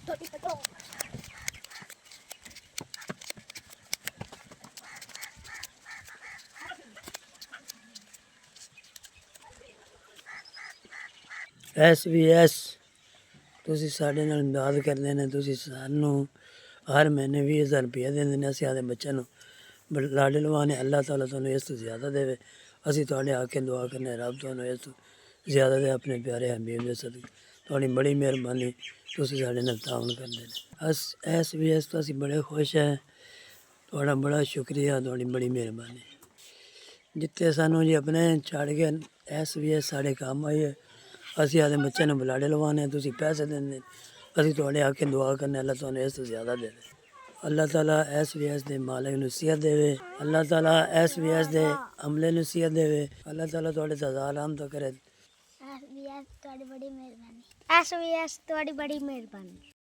SBS ਤੁਸੀਂ ਸਾਡੇ ਨਾਲ ਇਮਦਾਦ ਕਰਦੇ ਨੇ। ਤੁਸੀਂ ਸਾਨੂੰ ਹਰ ਮਹੀਨੇ 20,000 ਰੁਪਇਆ ਦਿੰਦੇ ਨੇ। ਅਸੀਂ ਆਪਣੇ ਬੱਚਿਆਂ ਨੂੰ ਲਾੜੇ ਲਵਾਣੇ। ਅੱਲਾਹ ਤਾਲਾ ਤੁਹਾਨੂੰ ਇਸ ਤੋਂ ਜ਼ਿਆਦਾ ਦੇਵੇ। ਅਸੀਂ ਤੁਹਾਡੇ ਆ ਕੇ ਦੁਆ ਕਰਨੇ, ਰੱਬ ਤੁਹਾਨੂੰ ਇਸ ਤੋਂ ਜ਼ਿਆਦਾ ਦੇ ਆਪਣੇ ਪਿਆਰੇ ਹਬੀਬ ਦੇ ਸਦਕੇ। ਤੁਹਾਡੀ ਬੜੀ ਮਿਹਰਬਾਨੀ, ਤੁਸੀਂ ਸਾਡੇ ਨਾਲ ਤਾਉਨ ਕਰਦੇ ਨੇ। SBS ਤੋਂ ਅਸੀਂ ਬੜੇ ਖੁਸ਼ ਹੈ। ਤੁਹਾਡਾ ਬੜਾ ਸ਼ੁਕਰੀਆ, ਤੁਹਾਡੀ ਬੜੀ ਮਿਹਰਬਾਨੀ। ਜਿੱਥੇ ਸਾਨੂੰ ਜੀ ਆਪਣੇ ਛੱਡ ਕੇ SBS ਸਾਡੇ ਕੰਮ ਆਈ ਹੈ। ਅਸੀਂ ਆਪਣੇ ਬੱਚਿਆਂ ਨੂੰ ਬਲਾੜੇ ਲਵਾਉਣੇ, ਤੁਸੀਂ ਪੈਸੇ ਦਿੰਦੇ। ਅਸੀਂ ਤੁਹਾਡੇ ਆ ਕੇ ਦੁਆ ਕਰਨੇ, ਅੱਲਾਹ ਤੁਹਾਨੂੰ ਇਸ ਤੋਂ ਜ਼ਿਆਦਾ ਦੇਵੇ। ਅੱਲਾਹ ਤਾਲਾ SBS ਦੇ ਮਾਲਕ ਨੂੰ ਸਿਹਤ ਦੇਵੇ। ਅੱਲਾਹ ਤਾਲਾ SBS ਦੇ ਅਮਲੇ ਨੂੰ ਸਿਹਤ ਦੇਵੇ। ਅੱਲਾਹ ਤਾਲਾ ਤੁਹਾਡੇ ਹਜ਼ਾਰ ਰਹਿਮਤ ਕਰੇ। SBS ਤੁਹਾਡੀ ਬੜੀ ਮਿਹਰਬਾਨੀ। SBS ਤੁਹਾਡੀ ਬੜੀ ਮਿਹਰਬਾਨੀ।